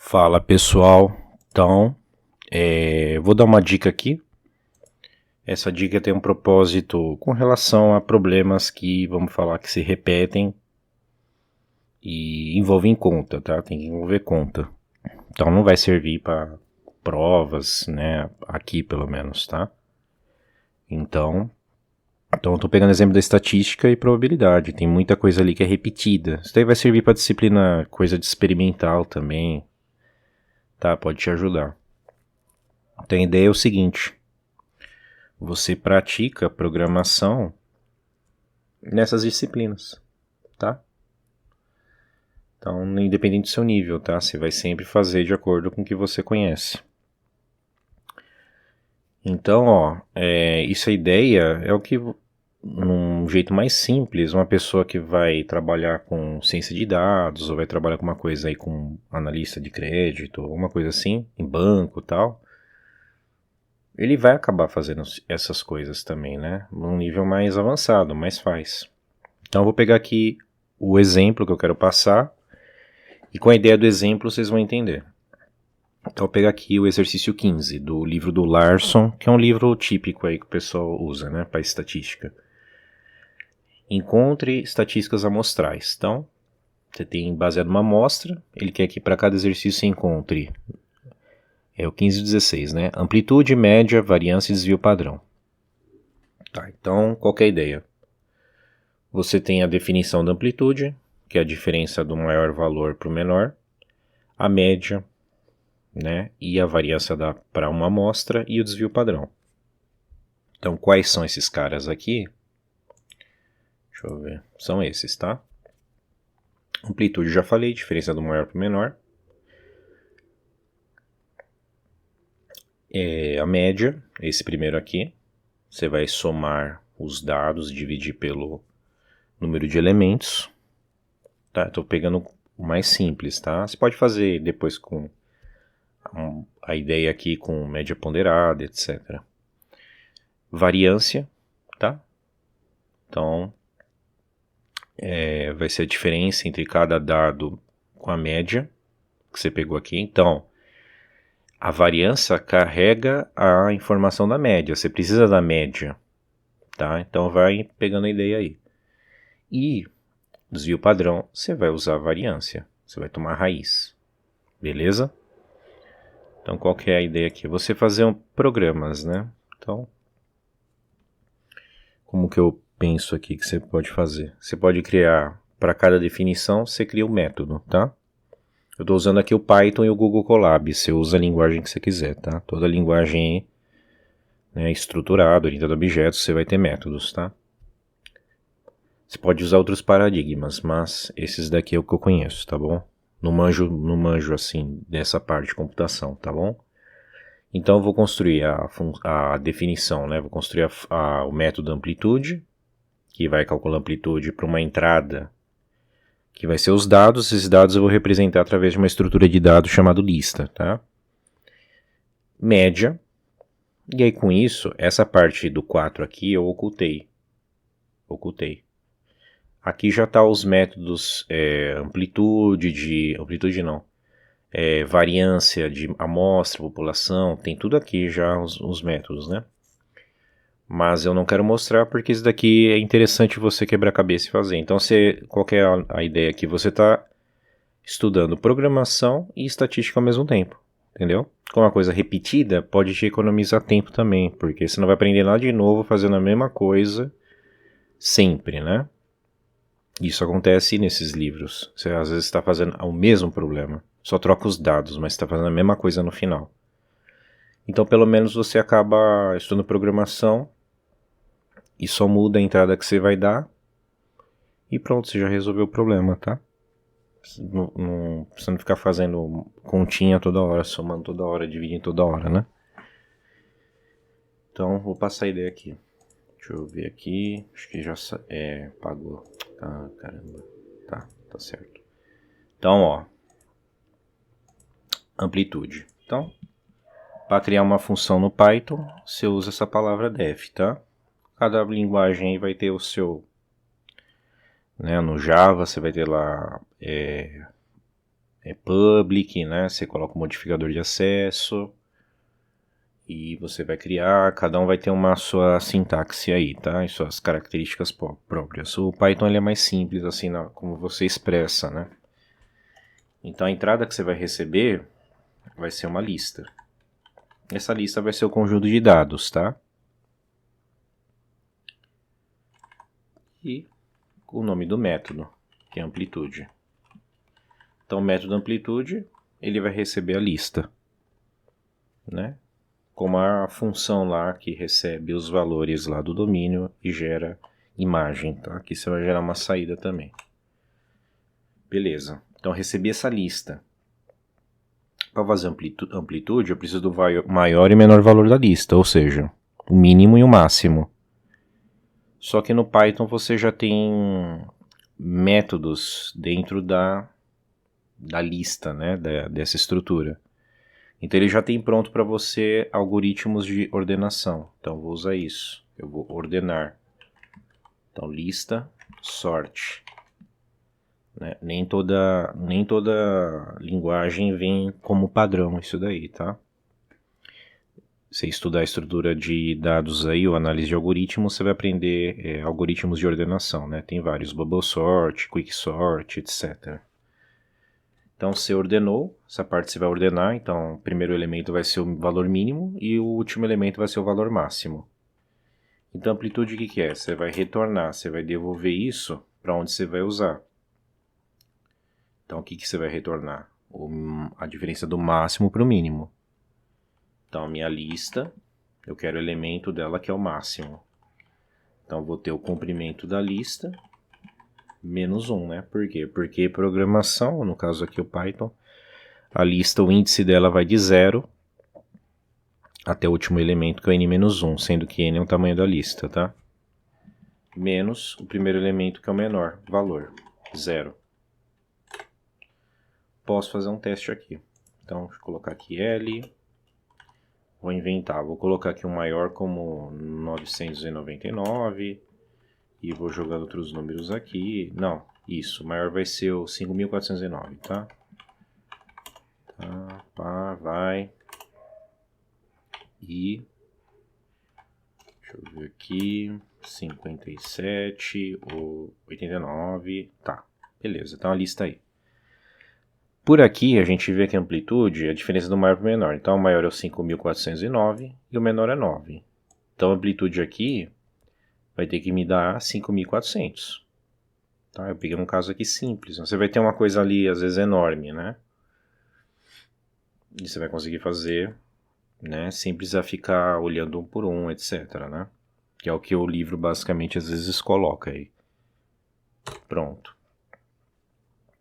Fala pessoal, então vou dar uma dica aqui. Essa dica tem um propósito com relação a problemas que, vamos falar, que se repetem e envolvem conta, tá? Tem que envolver conta. Então não vai servir para provas, né? Aqui pelo menos, tá? Então eu tô pegando exemplo da estatística e probabilidade. Tem muita coisa ali que é repetida. Isso daí vai servir para disciplina, coisa de experimental também, tá? Pode te ajudar. Então a ideia é o seguinte: você pratica programação nessas disciplinas, tá? Então, independente do seu nível, tá? Você vai sempre fazer de acordo com o que você conhece. Então, isso a ideia é o que, num jeito mais simples, uma pessoa que vai trabalhar com ciência de dados, ou vai trabalhar com uma coisa aí com analista de crédito, ou uma coisa assim, em banco e tal, ele vai acabar fazendo essas coisas também, né? Num nível mais avançado, mas faz. Então eu vou pegar aqui o exemplo que eu quero passar, e com a ideia do exemplo vocês vão entender. Então eu vou pegar aqui o exercício 15 do livro do Larson, que é um livro típico aí que o pessoal usa, né, para estatística. Encontre estatísticas amostrais. Então, você tem baseado numa amostra, ele quer que para cada exercício você encontre, é o 15 e 16, né, amplitude, média, variância e desvio padrão. Tá, então qual que é a ideia? Você tem a definição da amplitude, que é a diferença do maior valor para o menor, a média, né, e a variância para uma amostra e o desvio padrão. Então, quais são esses caras aqui? Deixa eu ver. São esses, tá? Amplitude já falei, diferença do maior para o menor. A média, esse primeiro aqui. Você vai somar os dados, dividir pelo número de elementos. Tá? Estou pegando o mais simples, tá? Você pode fazer depois com a ideia aqui com média ponderada, etc. Variância, tá? Então, vai ser a diferença entre cada dado com a média que você pegou aqui. Então, a variância carrega a informação da média. Você precisa da média, tá? Então, vai pegando a ideia aí. E desvio padrão, você vai usar a variância. Você vai tomar a raiz, beleza? Então, qual que é a ideia aqui? Você fazer programas, né? Então, como que eu penso aqui que você pode fazer? Você pode criar, para cada definição, você cria um método, tá? Eu estou usando aqui o Python e o Google Colab. Você usa a linguagem que você quiser, tá? Toda linguagem, né, estruturada, orientada a objetos, você vai ter métodos, tá? Você pode usar outros paradigmas, mas esses daqui é o que eu conheço, tá bom? Não manjo assim dessa parte de computação, tá bom? Então eu vou construir a definição, né? Vou construir o método amplitude, que vai calcular a amplitude para uma entrada que vai ser os dados. Esses dados eu vou representar através de uma estrutura de dados chamada lista, tá? Média. E aí com isso, essa parte do 4 aqui eu ocultei. Aqui já tá os métodos variância de amostra, população, tem tudo aqui já os métodos, né? Mas eu não quero mostrar porque isso daqui é interessante você quebrar a cabeça e fazer. Então, qual que é a ideia aqui? Você está estudando programação e estatística ao mesmo tempo, entendeu? Com uma coisa repetida, pode te economizar tempo também, porque você não vai aprender nada de novo fazendo a mesma coisa sempre, né? Isso acontece nesses livros. Você às vezes está fazendo o mesmo problema, só troca os dados, mas está fazendo a mesma coisa no final. Então, pelo menos você acaba estudando programação e só muda a entrada que você vai dar e pronto, você já resolveu o problema, tá? Não precisa ficar fazendo continha toda hora, somando toda hora, dividindo toda hora, né? Então, vou passar a ideia aqui. Deixa eu ver aqui. Acho que já pagou. Ah, caramba. Tá certo. Então, amplitude. Então, para criar uma função no Python, você usa essa palavra def, tá? Cada linguagem aí vai ter o seu, né? No Java você vai ter lá public, né? Você coloca o modificador de acesso e você vai criar, cada um vai ter uma sua sintaxe aí, tá? E suas características próprias. O Python ele é mais simples, assim, como você expressa, né? Então a entrada que você vai receber vai ser uma lista. Essa lista vai ser o conjunto de dados, tá? E o nome do método, que é amplitude. Então o método amplitude, ele vai receber a lista, né? Como a função lá que recebe os valores lá do domínio e gera imagem, tá? Aqui você vai gerar uma saída também. Beleza, então recebi essa lista. Para fazer amplitude, eu preciso do maior e menor valor da lista, ou seja, o mínimo e o máximo. Só que no Python você já tem métodos dentro da lista, né, dessa estrutura. Então ele já tem pronto para você algoritmos de ordenação. Então eu vou usar isso. Eu vou ordenar. Então lista, sort. Né? Nem toda linguagem vem como padrão isso daí, tá? Você estudar a estrutura de dados aí, ou análise de algoritmos, você vai aprender algoritmos de ordenação, né? Tem vários, bubble sort, quick sort, etc. Então você ordenou, essa parte você vai ordenar, então o primeiro elemento vai ser o valor mínimo e o último elemento vai ser o valor máximo. Então amplitude o que é? Você vai retornar, você vai devolver isso para onde você vai usar. Então o que você vai retornar? A diferença do máximo para o mínimo. Então a minha lista, eu quero o elemento dela que é o máximo. Então eu vou ter o comprimento da lista menos 1, né? Por quê? Porque programação, no caso aqui o Python, a lista, o índice dela vai de 0 até o último elemento, que é o n-1, sendo que n é o tamanho da lista, tá? Menos o primeiro elemento, que é o menor valor, 0. Posso fazer um teste aqui. Então, deixa eu colocar aqui L. Vou inventar, vou colocar aqui um maior como 999 e vou jogando outros números aqui. Não, isso, o maior vai ser o 5.409, tá? Tá, pá, vai. E deixa eu ver aqui, 57 ou 89, tá, beleza, tá uma lista aí. Por aqui a gente vê que a amplitude é a diferença do maior para o menor. Então o maior é o 5.409 e o menor é 9. Então a amplitude aqui vai ter que me dar 5.400. Tá? Eu peguei um caso aqui simples. Você vai ter uma coisa ali às vezes enorme, né? E você vai conseguir fazer, né, sem precisar ficar olhando um por um, etc, né? Que é o que o livro basicamente às vezes coloca aí. Pronto.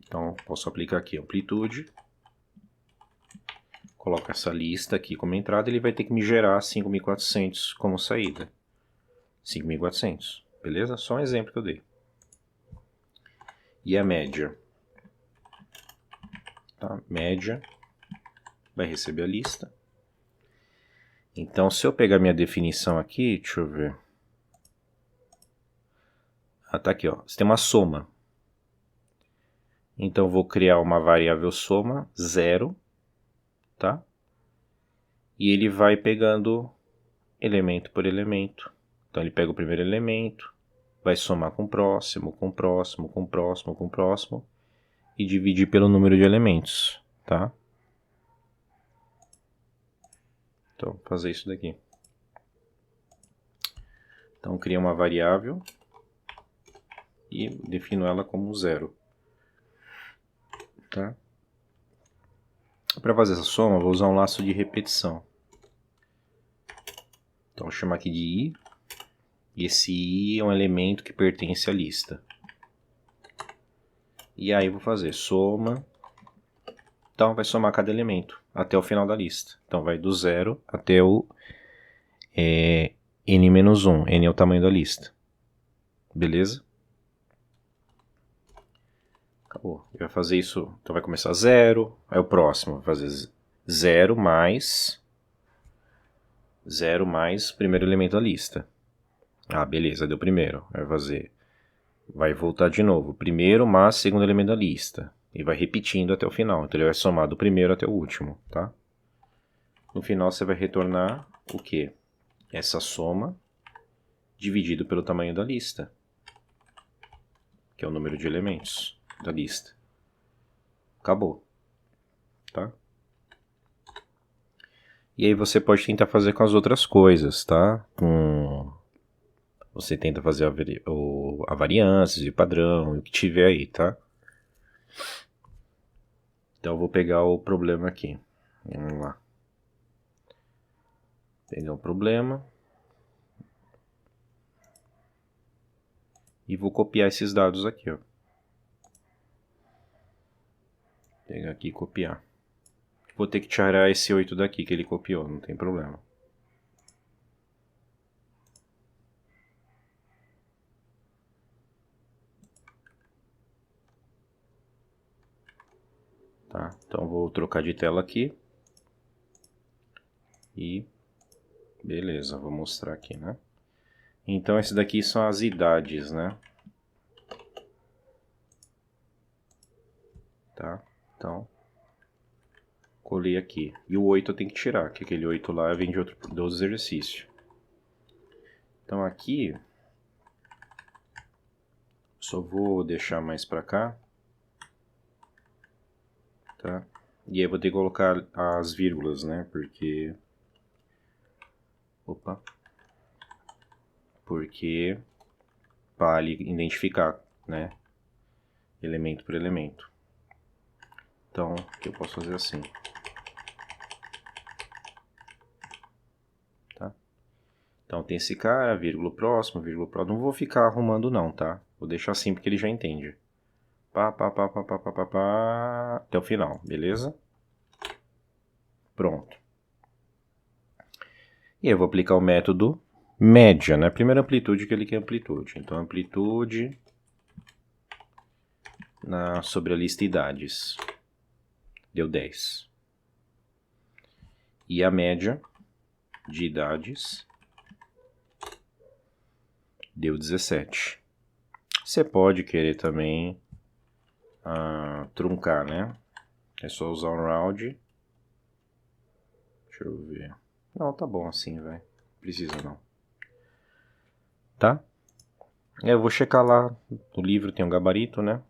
Então, posso aplicar aqui amplitude. Coloco essa lista aqui como entrada, ele vai ter que me gerar 5.400 como saída. 5.400, beleza? Só um exemplo que eu dei. E a média? Tá? Média vai receber a lista. Então, se eu pegar minha definição aqui, deixa eu ver. Ah, tá aqui, ó. Você tem uma soma. Então, eu vou criar uma variável soma, 0, tá? E ele vai pegando elemento por elemento. Então, ele pega o primeiro elemento, vai somar com o próximo, com o próximo, com o próximo, com o próximo, e dividir pelo número de elementos, tá? Então, vou fazer isso daqui. Então, cria uma variável e defino ela como 0. Tá? Para fazer essa soma, eu vou usar um laço de repetição. Então, vou chamar aqui de i. E esse i é um elemento que pertence à lista. E aí, eu vou fazer soma. Então, vai somar cada elemento até o final da lista. Então, vai do 0 até o n-1. N é o tamanho da lista. Beleza? Acabou. Ele vai fazer isso, então vai começar 0, aí o próximo vai fazer 0 mais o primeiro elemento da lista. Ah, beleza, deu primeiro. Vai voltar de novo, primeiro mais segundo elemento da lista. E vai repetindo até o final. Então ele vai somar do primeiro até o último, tá? No final você vai retornar o quê? Essa soma dividido pelo tamanho da lista, que é o número de elementos da lista. Acabou, tá? E aí você pode tentar fazer com as outras coisas, tá? Você tenta fazer a variância, o padrão, o que tiver aí, tá? Então eu vou pegar o problema aqui. Vamos lá. Pegar o problema. E vou copiar esses dados aqui, ó. Pegar aqui e copiar. Vou ter que tirar esse 8 daqui que ele copiou, não tem problema. Tá? Então vou trocar de tela aqui. E beleza, vou mostrar aqui, né? Então esse daqui são as idades, né? Tá? Então colei aqui. E o 8 eu tenho que tirar, que aquele 8 lá vem de outro exercício. Então aqui só vou deixar mais pra cá. Tá? E aí eu vou ter que colocar as vírgulas, né? Porque... Opa. Porque... para ele identificar, né? Elemento por elemento. Então, o que eu posso fazer assim? Tá? Então tem esse cara, vírgula próximo, vírgula próximo. Não vou ficar arrumando não, tá? Vou deixar assim porque ele já entende. Pá, pá, pá, pá, pá, pá, pá, pá, até o final, beleza? Pronto. E aí eu vou aplicar o método média, né? Primeira amplitude que ele quer amplitude. Então amplitude sobre a lista idades. Deu 10. E a média de idades deu 17. Você pode querer também truncar, né? É só usar um round. Deixa eu ver. Não, tá bom assim, velho. Precisa não. Tá? Eu vou checar lá. No livro tem um gabarito, né?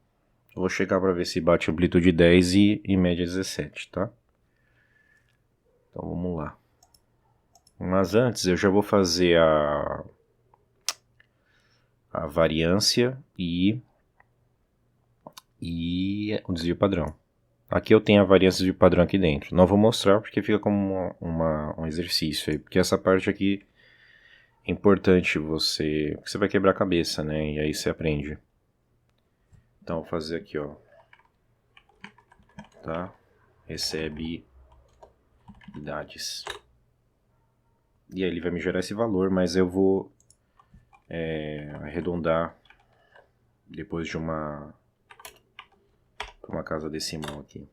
Eu vou checar pra ver se bate amplitude 10 e média 17, tá? Então vamos lá. Mas antes eu já vou fazer a variância e o desvio padrão. Aqui eu tenho a variância de padrão aqui dentro. Não vou mostrar porque fica como um exercício aí. Porque essa parte aqui é importante você vai quebrar a cabeça, né? E aí você aprende. Então vou fazer aqui, ó. Tá? Recebe idades. E aí ele vai me gerar esse valor, mas eu vou arredondar depois de uma casa decimal aqui.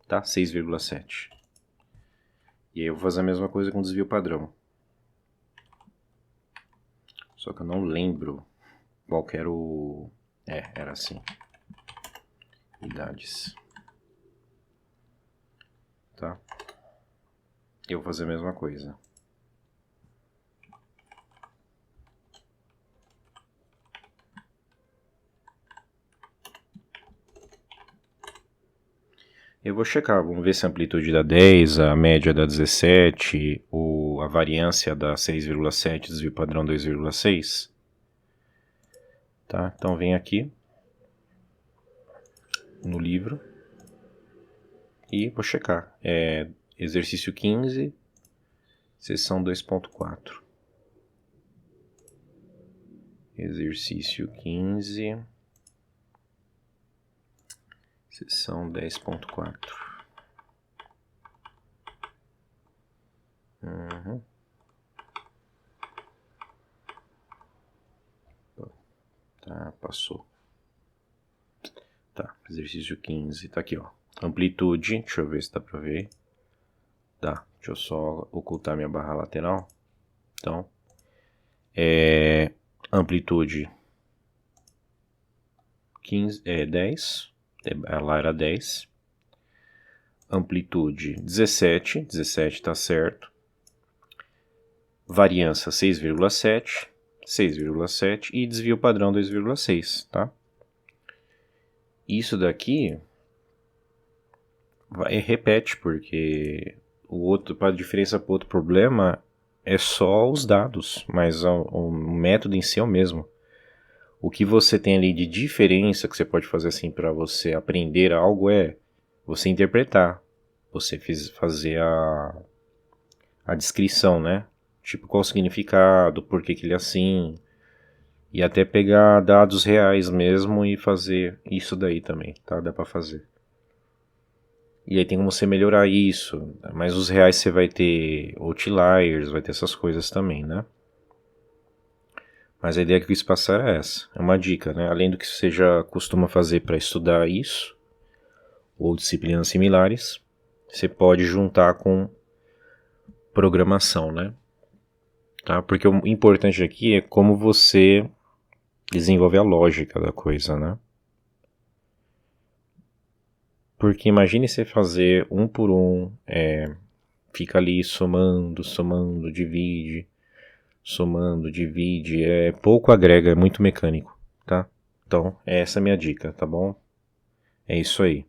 Tá? 6,7. E aí eu vou fazer a mesma coisa com desvio padrão. Só que eu não lembro qual que era o... era assim. Idades. Tá? Eu vou fazer a mesma coisa. Eu vou checar, vamos ver se a amplitude dá 10, a média dá 17, a variância dá 6,7, desvio padrão 2,6. Tá? Então vem aqui no livro e vou checar. Exercício 15, seção 2.4. Exercício 15, seção 10.4. Tá, passou. Tá, exercício 15, tá aqui, ó. Amplitude, deixa eu ver se dá pra ver. Tá, deixa eu só ocultar minha barra lateral. Então, amplitude 10, Lá era 10. Amplitude 17, 17 tá certo. Variância 6,7, 6,7 e desvio padrão 2,6, tá? Isso daqui repete, porque a diferença para o outro problema é só os dados, mas o método em si é o mesmo. O que você tem ali de diferença que você pode fazer assim para você aprender algo é você interpretar, você fazer a descrição, né? Tipo, qual o significado, por que ele é assim, e até pegar dados reais mesmo e fazer isso daí também, tá? Dá pra fazer. E aí tem como você melhorar isso, mas os reais você vai ter outliers, vai ter essas coisas também, né? Mas a ideia que eu quis passar é essa, é uma dica, né? Além do que você já costuma fazer para estudar isso, ou disciplinas similares, você pode juntar com programação, né? Tá? Porque o importante aqui é como você desenvolve a lógica da coisa, né? Porque imagine você fazer um por um, fica ali somando, somando, divide, pouco agrega, é muito mecânico, tá? Então, essa é a minha dica, tá bom? É isso aí.